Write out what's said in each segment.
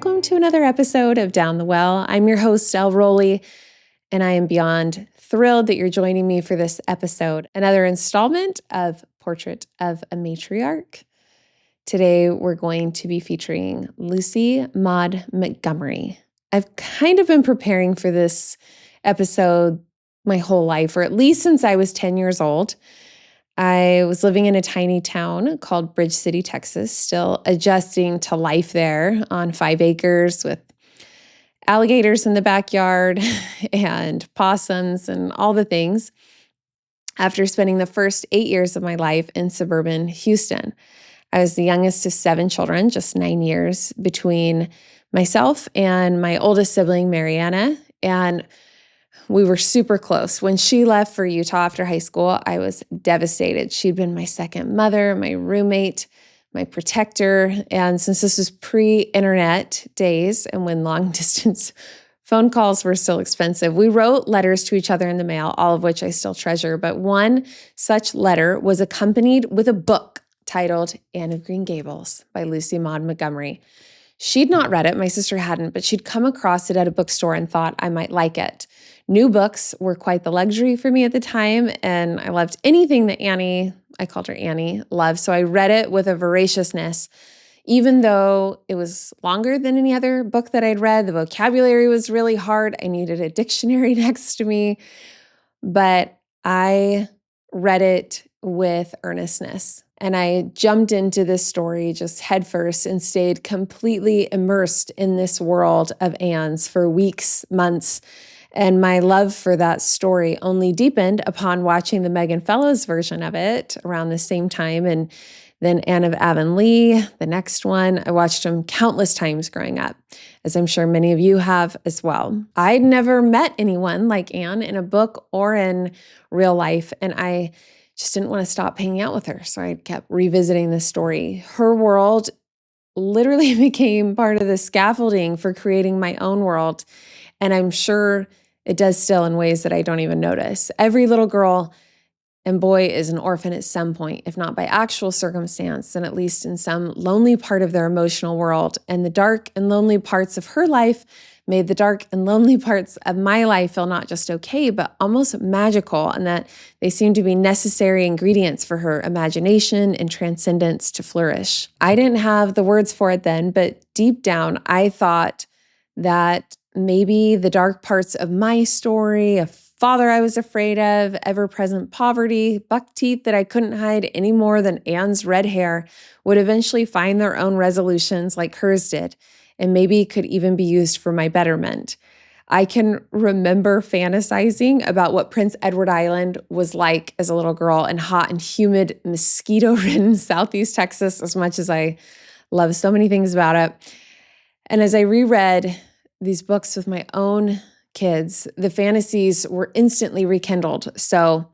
welcome to another episode of Down the Well. I'm your host, Elle Rowley, and I am beyond thrilled that you're joining me for this episode, another installment of Portrait of a Matriarch. Today, we're going to be featuring Lucy Maud Montgomery. I've kind of been preparing for this episode my whole life, or at least since I was 10 years old. I was living in a tiny town called Bridge City, Texas, still adjusting to life there on 5 acres with alligators in the backyard and possums and all the things, after spending the first 8 years of my life in suburban Houston. I was the youngest of 7 children, just 9 years between myself and my oldest sibling, Mariana, and we were super close. When she left for Utah after high school, I was devastated. She'd been my second mother, my roommate, my protector. And since this was pre-internet days and when long-distance phone calls were still expensive, we wrote letters to each other in the mail, all of which I still treasure. But one such letter was accompanied with a book titled Anne of Green Gables by Lucy Maud Montgomery. She'd not read it, my sister hadn't, but she'd come across it at a bookstore and thought I might like it. New books were quite the luxury for me at the time, and I loved anything that Annie, I called her Annie, loved. So I read it with a voraciousness. Even though it was longer than any other book that I'd read, the vocabulary was really hard. I needed a dictionary next to me, but I read it with earnestness. And I jumped into this story just headfirst and stayed completely immersed in this world of Anne's for weeks, months. And my love for that story only deepened upon watching the Megan Fellows version of it around the same time. And then Anne of Avonlea, the next one. I watched them countless times growing up, as I'm sure many of you have as well. I'd never met anyone like Anne in a book or in real life, and I just didn't want to stop hanging out with her. So I kept revisiting this story. Her world literally became part of the scaffolding for creating my own world. And I'm sure it does still in ways that I don't even notice. Every little girl and boy is an orphan at some point, if not by actual circumstance, then at least in some lonely part of their emotional world. And the dark and lonely parts of her life made the dark and lonely parts of my life feel not just okay, but almost magical, and that they seemed to be necessary ingredients for her imagination and transcendence to flourish. I didn't have the words for it then, but deep down, I thought that maybe the dark parts of my story, a father I was afraid of, ever-present poverty, buck teeth that I couldn't hide any more than Anne's red hair, would eventually find their own resolutions like hers did, and maybe could even be used for my betterment. I can remember fantasizing about what Prince Edward Island was like as a little girl in hot and humid, mosquito-ridden Southeast Texas, as much as I love so many things about it. And as I reread these books with my own kids, the fantasies were instantly rekindled. So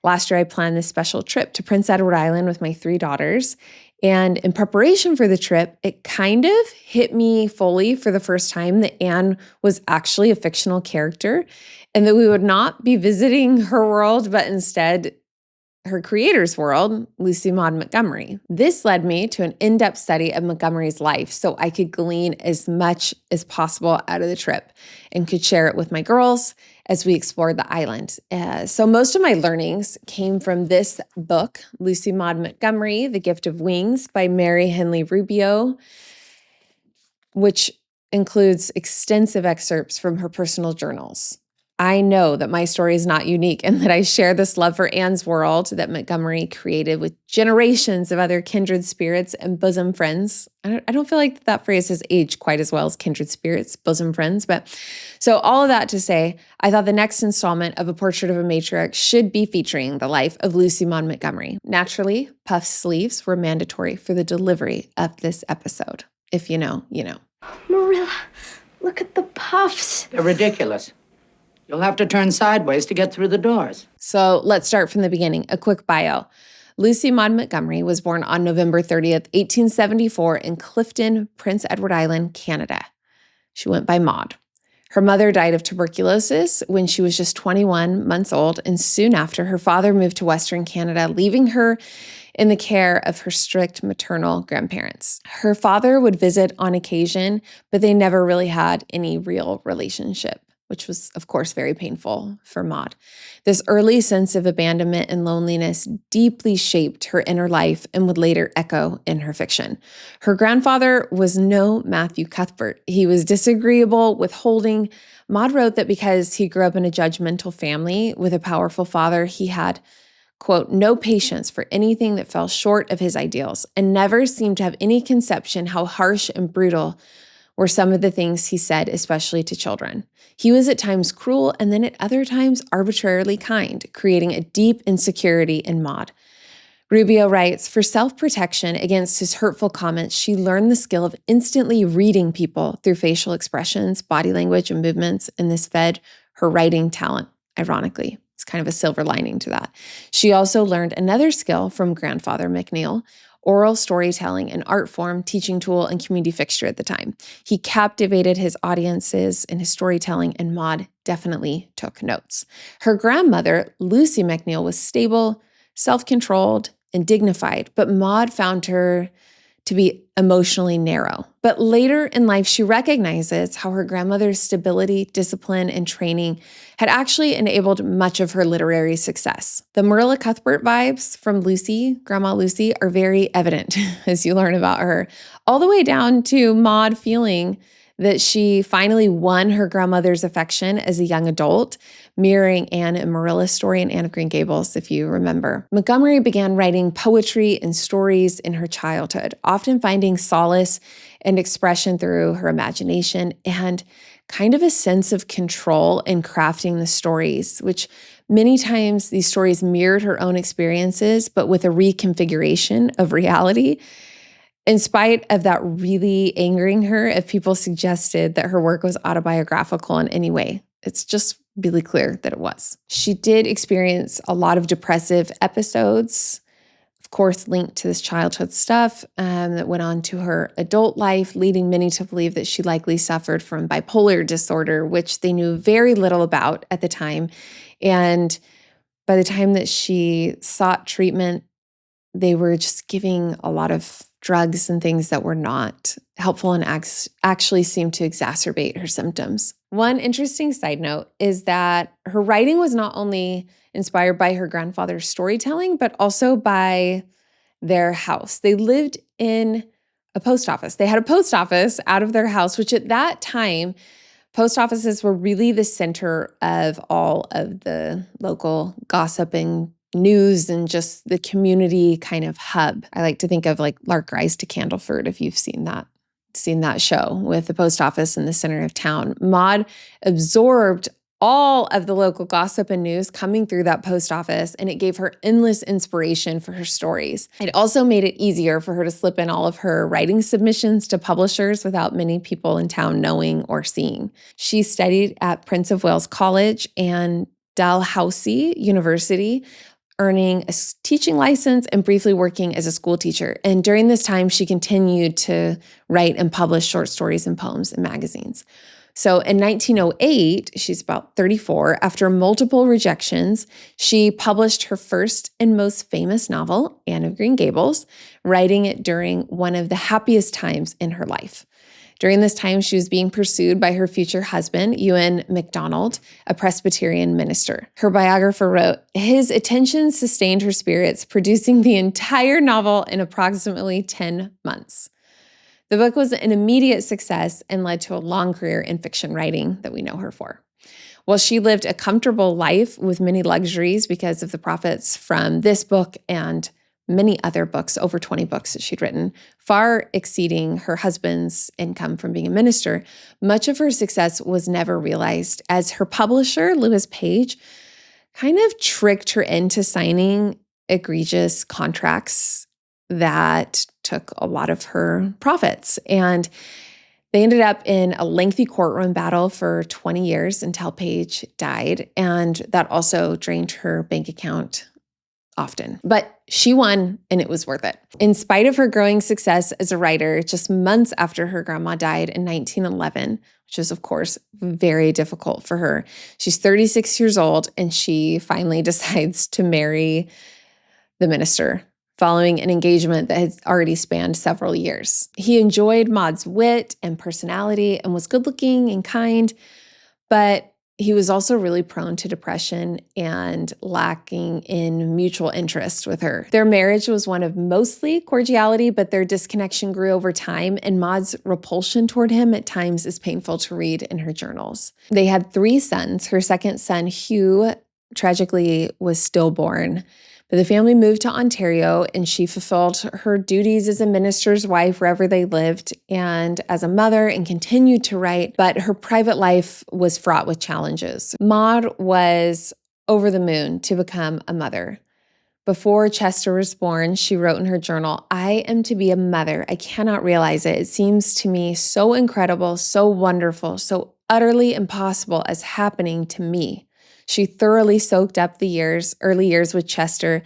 last year I planned this special trip to Prince Edward Island with my 3 daughters. And in preparation for the trip, it kind of hit me fully for the first time that Anne was actually a fictional character and that we would not be visiting her world, but instead her creator's world, Lucy Maud Montgomery. This led me to an in-depth study of Montgomery's life so I could glean as much as possible out of the trip and could share it with my girls as we explored the island. So most of my learnings came from this book, Lucy Maud Montgomery, The Gift of Wings by Mary Henley Rubio, which includes extensive excerpts from her personal journals. I know that my story is not unique and that I share this love for Anne's world that Montgomery created with generations of other kindred spirits and bosom friends. I don't feel like that phrase has aged quite as well as kindred spirits, bosom friends. But so all of that to say, I thought the next installment of A Portrait of a Matriarch should be featuring the life of Lucy Maud Montgomery. Naturally, puff sleeves were mandatory for the delivery of this episode. If you know, you know. Marilla, look at the puffs. They're ridiculous. You'll have to turn sideways to get through the doors. So let's start from the beginning. A quick bio. Lucy Maud Montgomery was born on November 30th, 1874 in Clifton, Prince Edward Island, Canada. She went by Maud. Her mother died of tuberculosis when she was just 21 months old, and soon after, her father moved to Western Canada, leaving her in the care of her strict maternal grandparents. Her father would visit on occasion, but they never really had any real relationship, which was, of course, very painful for Maud. This early sense of abandonment and loneliness deeply shaped her inner life and would later echo in her fiction. Her grandfather was no Matthew Cuthbert. He was disagreeable, withholding. Maud wrote that because he grew up in a judgmental family with a powerful father, he had, quote, no patience for anything that fell short of his ideals and never seemed to have any conception how harsh and brutal were some of the things he said, especially to children. He was at times cruel and then at other times arbitrarily kind, creating a deep insecurity in Maud. Rubio writes, for self-protection against his hurtful comments, she learned the skill of instantly reading people through facial expressions, body language, and movements, and this fed her writing talent, ironically. It's kind of a silver lining to that. She also learned another skill from grandfather McNeill, oral storytelling, an art form, teaching tool, and community fixture at the time. He captivated his audiences in his storytelling, and Maud definitely took notes. Her grandmother, Lucy McNeill, was stable, self-controlled, and dignified, but Maud found her to be emotionally narrow. But later in life, she recognizes how her grandmother's stability, discipline, and training had actually enabled much of her literary success. The Marilla Cuthbert vibes from Lucy, Grandma Lucy, are very evident as you learn about her, all the way down to Maud feeling that she finally won her grandmother's affection as a young adult, mirroring Anne and Marilla's story in Anne of Green Gables, if you remember. Montgomery began writing poetry and stories in her childhood, often finding solace and expression through her imagination and kind of a sense of control in crafting the stories, which many times these stories mirrored her own experiences, but with a reconfiguration of reality. In spite of that really angering her if people suggested that her work was autobiographical in any way. It's just really clear that it was. She did experience a lot of depressive episodes, of course, linked to this childhood stuff that went on to her adult life, leading many to believe that she likely suffered from bipolar disorder, which they knew very little about at the time. And by the time that she sought treatment, they were just giving a lot of drugs and things that were not helpful and actually seemed to exacerbate her symptoms. One interesting side note is that her writing was not only inspired by her grandfather's storytelling, but also by their house. They lived in a post office. They had a post office out of their house, which at that time, post offices were really the center of all of the local gossip and news and just the community kind of hub. I like to think of like Lark Rise to Candleford, if you've seen that show with the post office in the center of town. Maud absorbed all of the local gossip and news coming through that post office, and it gave her endless inspiration for her stories. It also made it easier for her to slip in all of her writing submissions to publishers without many people in town knowing or seeing. She studied at Prince of Wales College and Dalhousie University, earning a teaching license and briefly working as a school teacher. And during this time, she continued to write and publish short stories and poems in magazines. So in 1908, she's about 34, after multiple rejections, she published her first and most famous novel, Anne of Green Gables, writing it during one of the happiest times in her life. During this time, she was being pursued by her future husband, Ewan MacDonald, a Presbyterian minister. Her biographer wrote, his attention sustained her spirits, producing the entire novel in approximately 10 months. The book was an immediate success and led to a long career in fiction writing that we know her for. While she lived a comfortable life with many luxuries because of the profits from this book and many other books, over 20 books that she'd written, far exceeding her husband's income from being a minister, much of her success was never realized as her publisher, Lewis Page, kind of tricked her into signing egregious contracts that took a lot of her profits. And they ended up in a lengthy courtroom battle for 20 years until Page died. And that also drained her bank account often. But she won, and it was worth it. In spite of her growing success as a writer, just months after her grandma died in 1911, which was, of course, very difficult for her, she's 36 years old, and she finally decides to marry the minister following an engagement that had already spanned several years. He enjoyed Maud's wit and personality and was good-looking and kind, but he was also really prone to depression and lacking in mutual interest with her. Their marriage was one of mostly cordiality, but their disconnection grew over time, and Maud's repulsion toward him at times is painful to read in her journals. They had 3 sons. Her second son, Hugh, tragically was stillborn. But the family moved to Ontario, and she fulfilled her duties as a minister's wife wherever they lived and as a mother, and continued to write, but her private life was fraught with challenges. Maud was over the moon to become a mother. Before Chester was born, she wrote in her journal, "I am to be a mother. I cannot realize it. It seems to me so incredible, so wonderful, so utterly impossible as happening to me." She thoroughly soaked up the early years with Chester.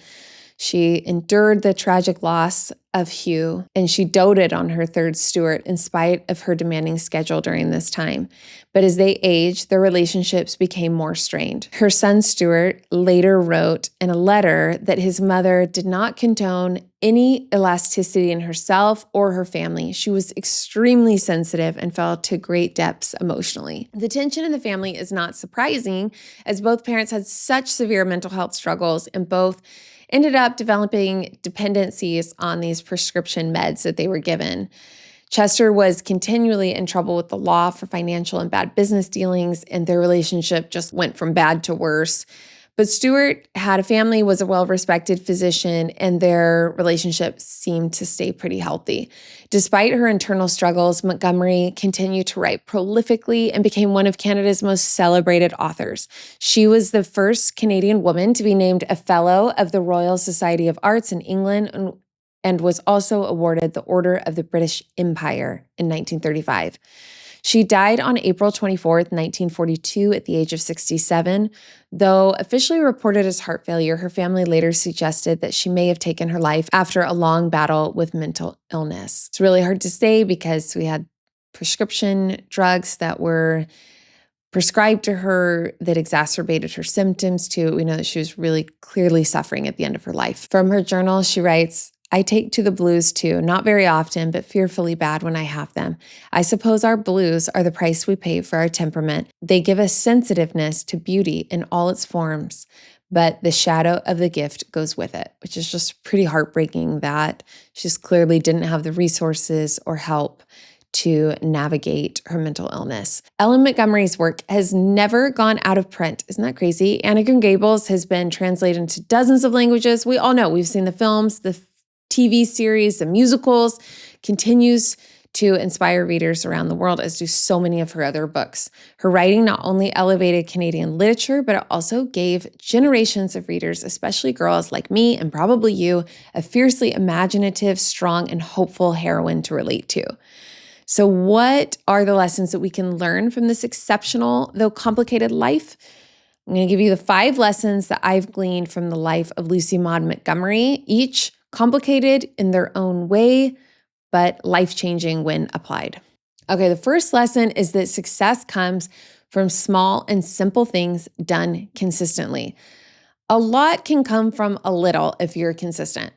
She endured the tragic loss of Hugh, and she doted on her third Stuart in spite of her demanding schedule during this time. But as they aged, their relationships became more strained. Her son Stuart later wrote in a letter that his mother did not condone any elasticity in herself or her family. She was extremely sensitive and fell to great depths emotionally. The tension in the family is not surprising, as both parents had such severe mental health struggles, and both ended up developing dependencies on these prescription meds that they were given. Chester was continually in trouble with the law for financial and bad business dealings, and their relationship just went from bad to worse. But Stuart had a family, was a well-respected physician, and their relationship seemed to stay pretty healthy. Despite her internal struggles, Montgomery continued to write prolifically and became one of Canada's most celebrated authors. She was the first Canadian woman to be named a Fellow of the Royal Society of Arts in England, and was also awarded the Order of the British Empire in 1935. She died on April 24th, 1942, at the age of 67. Though officially reported as heart failure, her family later suggested that she may have taken her life after a long battle with mental illness. It's really hard to say because we had prescription drugs that were prescribed to her that exacerbated her symptoms too. We know that she was really clearly suffering at the end of her life. From her journal, she writes, "I take to the blues too, not very often, but fearfully bad when I have them. I suppose our blues are the price we pay for our temperament. They give us sensitiveness to beauty in all its forms, but the shadow of the gift goes with it," which is just pretty heartbreaking that she just clearly didn't have the resources or help to navigate her mental illness. Ellen Montgomery's work has never gone out of print. Isn't that crazy? Anne of Green Gables has been translated into dozens of languages. We all know, we've seen the films, the TV series, the musicals, continues to inspire readers around the world, as do so many of her other books. Her writing not only elevated Canadian literature, but it also gave generations of readers, especially girls like me and probably you, a fiercely imaginative, strong, and hopeful heroine to relate to. So what are the lessons that we can learn from this exceptional, though complicated life? I'm going to give you the 5 lessons that I've gleaned from the life of Lucy Maud Montgomery, each complicated in their own way, but life-changing when applied. Okay, the first lesson is that success comes from small and simple things done consistently. A lot can come from a little if you're consistent.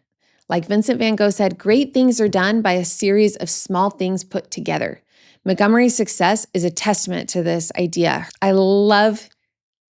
Like Vincent van Gogh said, great things are done by a series of small things put together. Montgomery's success is a testament to this idea. I love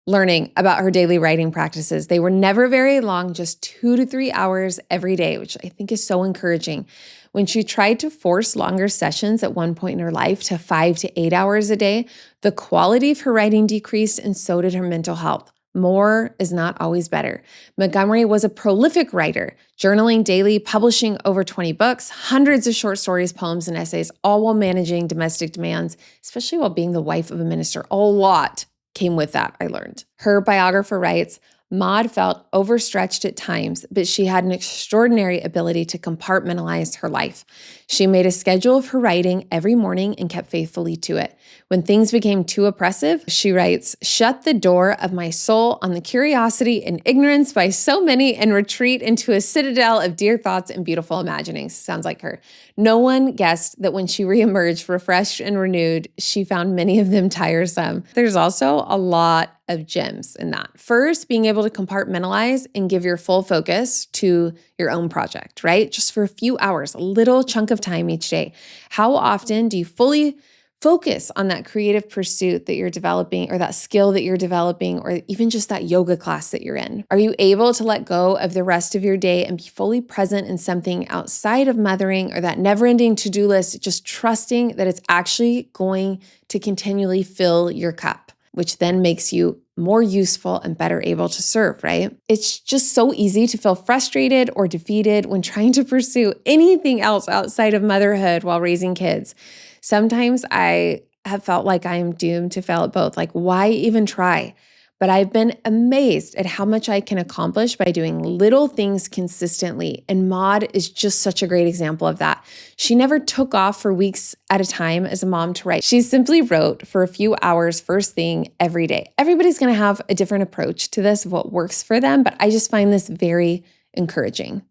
learning about her daily writing practices. They were never very long, just 2 to 3 hours every day, which I think is so encouraging. When she tried to force longer sessions at one point in her life to 5 to 8 hours a day, the quality of her writing decreased, and so did her mental health. More is not always better. Montgomery was a prolific writer, journaling daily, publishing over 20 books, hundreds of short stories, poems, and essays, all while managing domestic demands, especially while being the wife of a minister. A lot came with that, I learned. Her biographer writes, Maud felt overstretched at times, but she had an extraordinary ability to compartmentalize her life. She made a schedule of her writing every morning and kept faithfully to it. When things became too oppressive, she writes, "Shut the door of my soul on the curiosity and ignorance by so many and retreat into a citadel of dear thoughts and beautiful imaginings." Sounds like her. No one guessed that when she reemerged refreshed and renewed, she found many of them tiresome. There's also a lot of gems in that. First, being able to compartmentalize and give your full focus to your own project, right? Just for a few hours, a little chunk of time each day. How often do you fully focus on that creative pursuit that you're developing, or that skill that you're developing, or even just that yoga class that you're in? Are you able to let go of the rest of your day and be fully present in something outside of mothering or that never-ending to-do list, just trusting that it's actually going to continually fill your cup, which then makes you more useful and better able to serve, right? It's just so easy to feel frustrated or defeated when trying to pursue anything else outside of motherhood while raising kids. Sometimes I have felt like I am doomed to fail at both. Like, why even try? But I've been amazed at how much I can accomplish by doing little things consistently. And Maud is just such a great example of that. She never took off for weeks at a time as a mom to write. She simply wrote for a few hours first thing every day. Everybody's going to have a different approach to this, of what works for them, but I just find this very encouraging.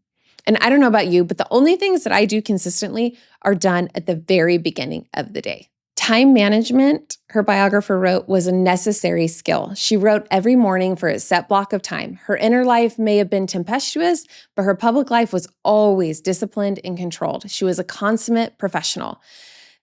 And I don't know about you, but the only things that I do consistently are done at the very beginning of the day. Time management, her biographer wrote, was a necessary skill. She wrote every morning for a set block of time. Her inner life may have been tempestuous, but her public life was always disciplined and controlled. She was a consummate professional.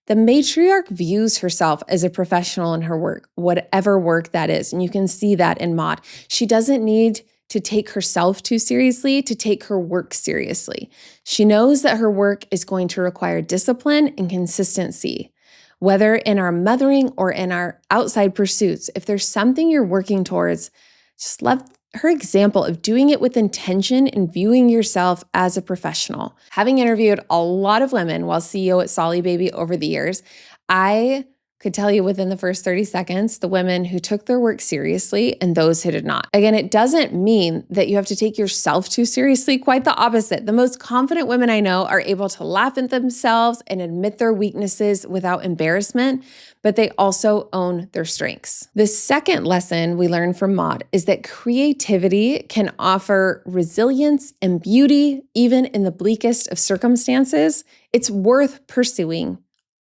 The matriarch views herself as a professional in her work, whatever work that is. And you can see that in Maud. She doesn't need to take herself too seriously to take her work seriously. She knows that her work is going to require discipline and consistency. Whether in our mothering or in our outside pursuits, if there's something you're working towards, just love her example of doing it with intention and viewing yourself as a professional. Having interviewed a lot of women while CEO at Solly Baby over the years, I could tell you within the first 30 seconds, the women who took their work seriously and those who did not. Again, it doesn't mean that you have to take yourself too seriously. Quite the opposite. The most confident women I know are able to laugh at themselves and admit their weaknesses without embarrassment, but they also own their strengths. The second lesson we learn from Maud is that creativity can offer resilience and beauty even in the bleakest of circumstances. It's worth pursuing,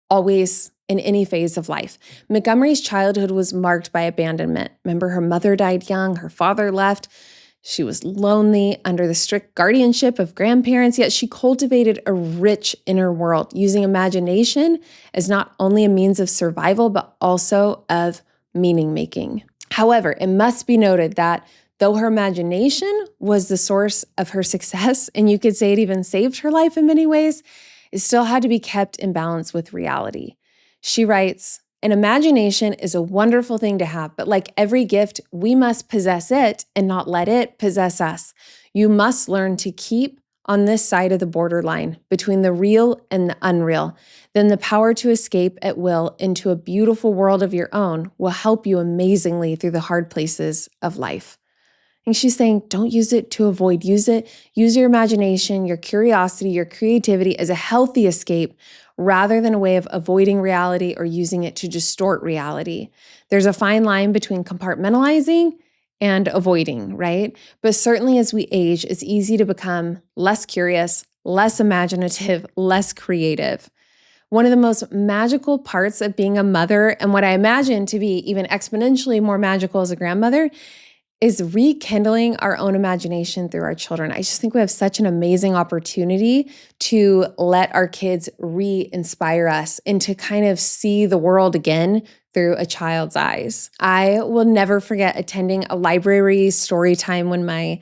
always, in any phase of life. Montgomery's childhood was marked by abandonment. Remember, her mother died young, her father left. She was lonely under the strict guardianship of grandparents, yet she cultivated a rich inner world, using imagination as not only a means of survival, but also of meaning making. However, it must be noted that though her imagination was the source of her success, and you could say it even saved her life in many ways, it still had to be kept in balance with reality. She writes, "An imagination is a wonderful thing to have, but like every gift, we must possess it and not let it possess us. You must learn to keep on this side of the borderline between the real and the unreal. Then the power to escape at will into a beautiful world of your own will help you amazingly through the hard places of life." And she's saying, don't use it to avoid, use your imagination, your curiosity, your creativity as a healthy escape rather than a way of avoiding reality or using it to distort reality. There's a fine line between compartmentalizing and avoiding, right? But certainly as we age, it's easy to become less curious, less imaginative, less creative. One of the most magical parts of being a mother, and what I imagine to be even exponentially more magical as a grandmother, is rekindling our own imagination through our children. I just think we have such an amazing opportunity to let our kids re-inspire us and to kind of see the world again through a child's eyes. I will never forget attending a library story time when my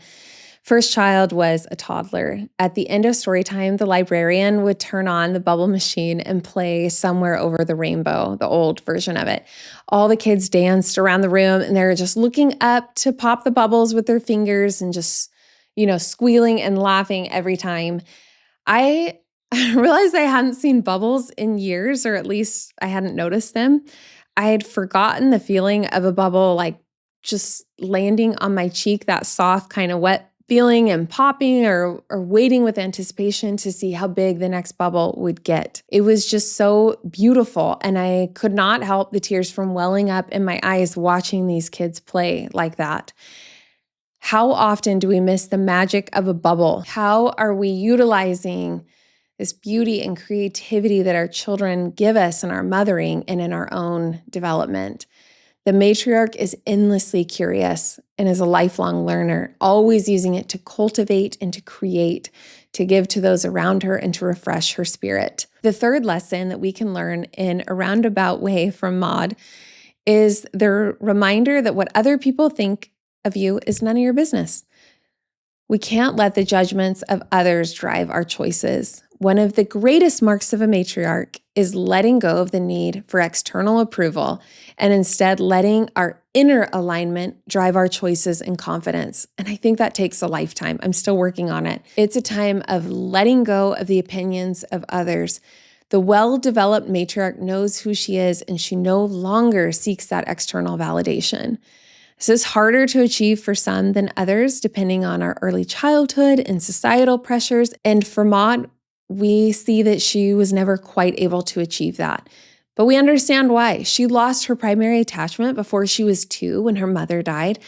first child was a toddler. At the end of story time, the librarian would turn on the bubble machine and play Somewhere Over the Rainbow, the old version of it. All the kids danced around the room and they're just looking up to pop the bubbles with their fingers and just, squealing and laughing every time. I realized I hadn't seen bubbles in years, or at least I hadn't noticed them. I had forgotten the feeling of a bubble like just landing on my cheek, that soft kind of wet feeling and popping or waiting with anticipation to see how big the next bubble would get. It was just so beautiful, and I could not help the tears from welling up in my eyes watching these kids play like that. How often do we miss the magic of a bubble? How are we utilizing this beauty and creativity that our children give us in our mothering and in our own development? The matriarch is endlessly curious and is a lifelong learner, always using it to cultivate and to create, to give to those around her and to refresh her spirit. The third lesson that we can learn in a roundabout way from Maud is the reminder that what other people think of you is none of your business. We can't let the judgments of others drive our choices. One of the greatest marks of a matriarch is letting go of the need for external approval and instead letting our inner alignment drive our choices and confidence. And I think that takes a lifetime. I'm still working on it. It's a time of letting go of the opinions of others. The well-developed matriarch knows who she is, and she no longer seeks that external validation. This is harder to achieve for some than others, depending on our early childhood and societal pressures. And for Maud, we see that she was never quite able to achieve that. But we understand why. She lost her primary attachment before she was 2 when her mother died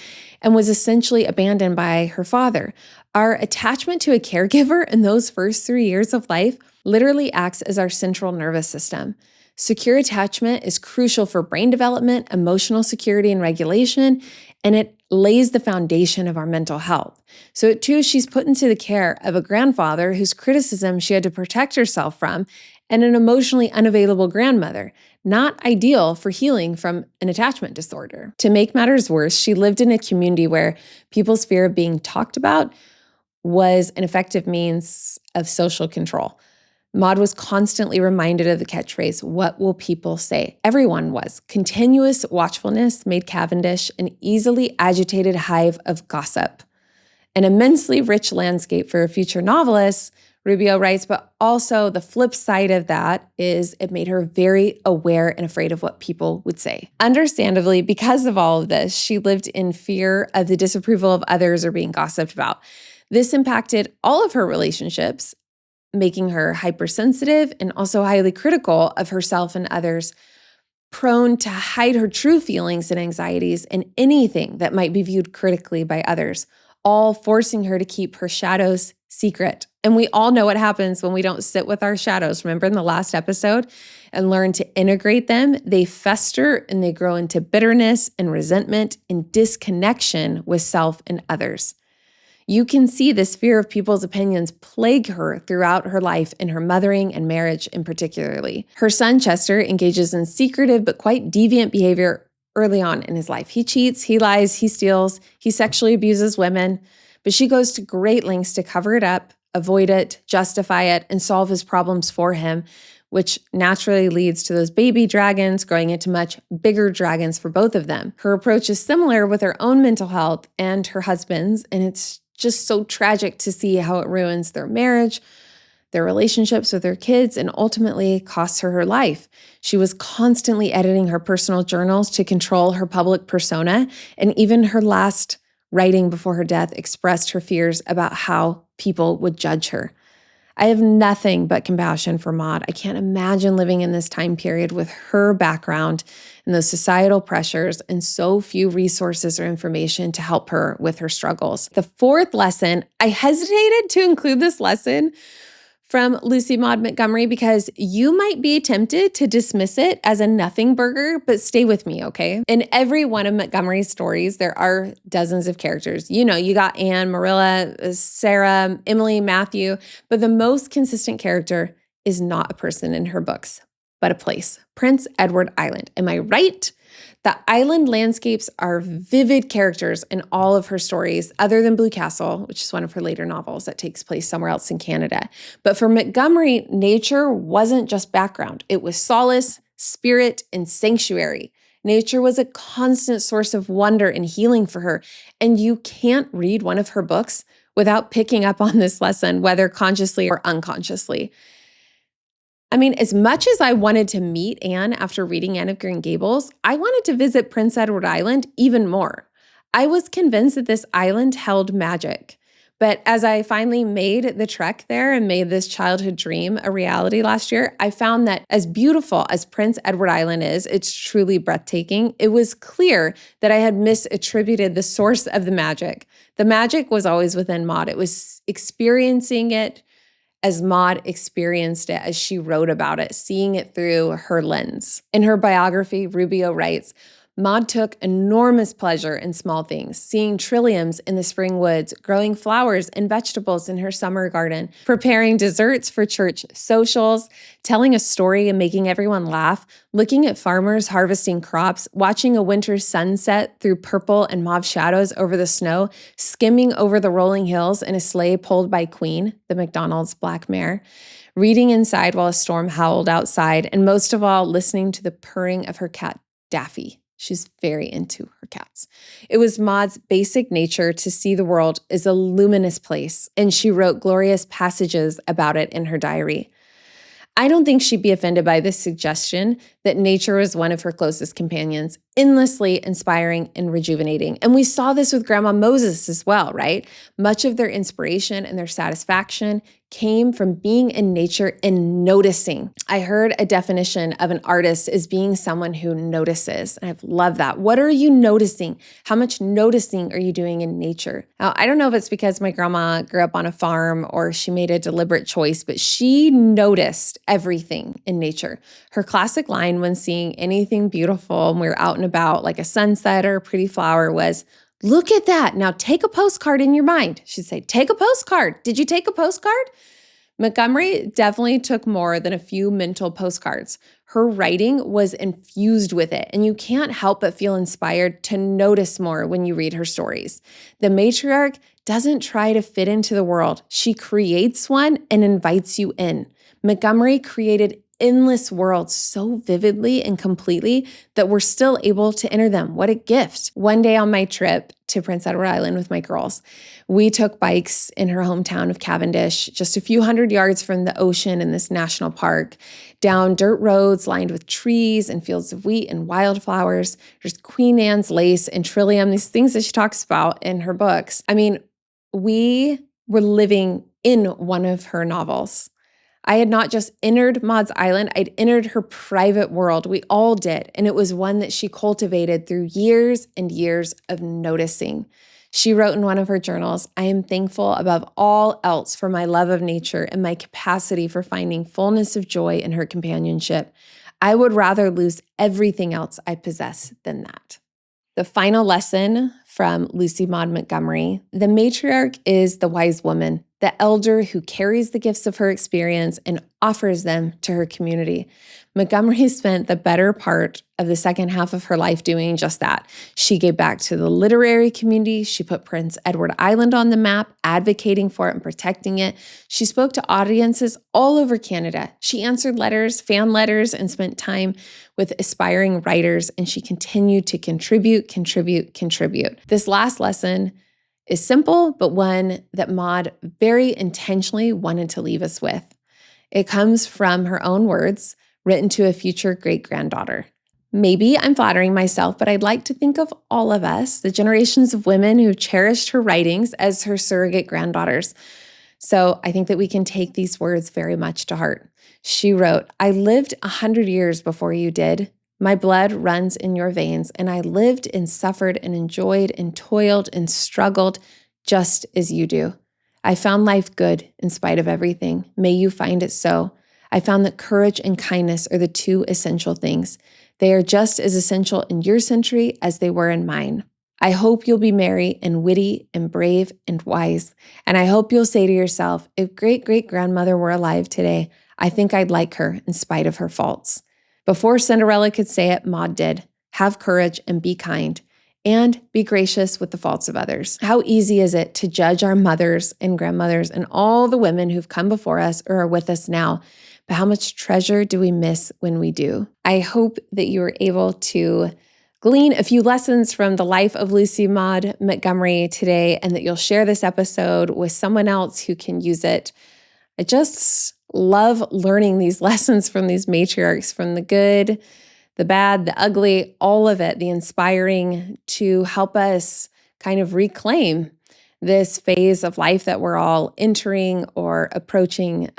and was essentially abandoned by her father. Our attachment to a caregiver in those first 3 years of life literally acts as our central nervous system. Secure attachment is crucial for brain development, emotional security, and regulation, and it lays the foundation of our mental health. So at 2, she's put into the care of a grandfather whose criticism she had to protect herself from, and an emotionally unavailable grandmother, not ideal for healing from an attachment disorder. To make matters worse, she lived in a community where people's fear of being talked about was an effective means of social control. Maud was constantly reminded of the catchphrase, "What will people say?" Everyone was. Continuous watchfulness made Cavendish an easily agitated hive of gossip. An immensely rich landscape for a future novelist, Rubio writes, but also the flip side of that is it made her very aware and afraid of what people would say. Understandably, because of all of this, she lived in fear of the disapproval of others or being gossiped about. This impacted all of her relationships, making her hypersensitive and also highly critical of herself and others, prone to hide her true feelings and anxieties in anything that might be viewed critically by others, all forcing her to keep her shadows secret. And we all know what happens when we don't sit with our shadows. Remember in the last episode? And learn to integrate them. They fester and they grow into bitterness and resentment and disconnection with self and others. You can see this fear of people's opinions plague her throughout her life in her mothering and marriage in particularly. Her son, Chester, engages in secretive but quite deviant behavior early on in his life. He cheats, he lies, he steals, he sexually abuses women, but she goes to great lengths to cover it up, avoid it, justify it, and solve his problems for him, which naturally leads to those baby dragons growing into much bigger dragons for both of them. Her approach is similar with her own mental health and her husband's, and it's just so tragic to see how it ruins their marriage, their relationships with their kids, and ultimately costs her her life. She was constantly editing her personal journals to control her public persona, and even her last writing before her death expressed her fears about how people would judge her. I have nothing but compassion for Maud. I can't imagine living in this time period with her background and those societal pressures and so few resources or information to help her with her struggles. The fourth lesson, I hesitated to include this lesson from Lucy Maud Montgomery because you might be tempted to dismiss it as a nothing burger, but stay with me, okay? In every one of Montgomery's stories, there are dozens of characters. You know, you got Anne, Marilla, Sarah, Emily, Matthew, but the most consistent character is not a person in her books, but a place, Prince Edward Island. Am I right? The island landscapes are vivid characters in all of her stories, other than Blue Castle, which is one of her later novels that takes place somewhere else in Canada. But for Montgomery, nature wasn't just background. It was solace, spirit, and sanctuary. Nature was a constant source of wonder and healing for her. And you can't read one of her books without picking up on this lesson, whether consciously or unconsciously. I mean, as much as I wanted to meet Anne after reading Anne of Green Gables, I wanted to visit Prince Edward Island even more. I was convinced that this island held magic. But as I finally made the trek there and made this childhood dream a reality last year, I found that as beautiful as Prince Edward Island is, it's truly breathtaking. It was clear that I had misattributed the source of the magic. The magic was always within Maud. It was experiencing it as Maud experienced it, as she wrote about it, seeing it through her lens. In her biography, Rubio writes, Maud took enormous pleasure in small things, seeing trilliums in the spring woods, growing flowers and vegetables in her summer garden, preparing desserts for church socials, telling a story and making everyone laugh, looking at farmers harvesting crops, watching a winter sunset through purple and mauve shadows over the snow, skimming over the rolling hills in a sleigh pulled by Queen, the McDonald's black mare, reading inside while a storm howled outside, and most of all, listening to the purring of her cat, Daffy. She's very into her cats. It was Maud's basic nature to see the world as a luminous place, and she wrote glorious passages about it in her diary. I don't think she'd be offended by this suggestion that nature was one of her closest companions, endlessly inspiring and rejuvenating. And we saw this with Grandma Moses as well, right? Much of their inspiration and their satisfaction came from being in nature and noticing. I heard a definition of an artist as being someone who notices, and I love that. What are you noticing? How much noticing are you doing in nature? Now, I don't know if it's because my grandma grew up on a farm or she made a deliberate choice, but she noticed everything in nature. Her classic line when seeing anything beautiful and we were out and about, like a sunset or a pretty flower, was, "Look at that. Now take a postcard in your mind." She'd say, "Take a postcard. Did you take a postcard?" Montgomery definitely took more than a few mental postcards. Her writing was infused with it, and you can't help but feel inspired to notice more when you read her stories. The matriarch doesn't try to fit into the world. She creates one and invites you in. Montgomery created endless worlds so vividly and completely that we're still able to enter them. What a gift. One day on my trip to Prince Edward Island with my girls, we took bikes in her hometown of Cavendish, just a few hundred yards from the ocean in this national park, down dirt roads lined with trees and fields of wheat and wildflowers. There's Queen Anne's lace and trillium, these things that she talks about in her books. I mean, we were living in one of her novels. I had not just entered Maud's island, I'd entered her private world. We all did. And it was one that she cultivated through years and years of noticing. She wrote in one of her journals, "I am thankful above all else for my love of nature and my capacity for finding fullness of joy in her companionship. I would rather lose everything else I possess than that." The final lesson from Lucy Maud Montgomery: the matriarch is the wise woman, the elder who carries the gifts of her experience and offers them to her community. Montgomery spent the better part of the second half of her life doing just that. She gave back to the literary community. She put Prince Edward Island on the map, advocating for it and protecting it. She spoke to audiences all over Canada. She answered letters, fan letters, and spent time with aspiring writers, and she continued to contribute. This last lesson is simple, but one that Maud very intentionally wanted to leave us with. It comes from her own words, written to a future great-granddaughter. Maybe I'm flattering myself, but I'd like to think of all of us, the generations of women who cherished her writings, as her surrogate granddaughters. So I think that we can take these words very much to heart. She wrote, "I lived 100 years before you did. My blood runs in your veins, and I lived and suffered and enjoyed and toiled and struggled just as you do. I found life good in spite of everything. May you find it so. I found that courage and kindness are the two essential things. They are just as essential in your century as they were in mine. I hope you'll be merry and witty and brave and wise. And I hope you'll say to yourself, if great-great-grandmother were alive today, I think I'd like her in spite of her faults." Before Cinderella could say it, Maud did. Have courage and be kind, and be gracious with the faults of others. How easy is it to judge our mothers and grandmothers and all the women who've come before us or are with us now, but how much treasure do we miss when we do? I hope that you were able to glean a few lessons from the life of Lucy Maud Montgomery today, and that you'll share this episode with someone else who can use it. I just love learning these lessons from these matriarchs, from the good, the bad, the ugly, all of it, the inspiring, to help us kind of reclaim this phase of life that we're all entering or approaching,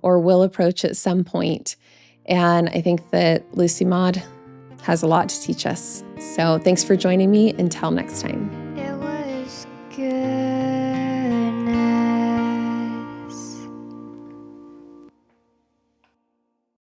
or will approach at some point. And I think that Lucy Maud has a lot to teach us. So thanks for joining me. Until next time.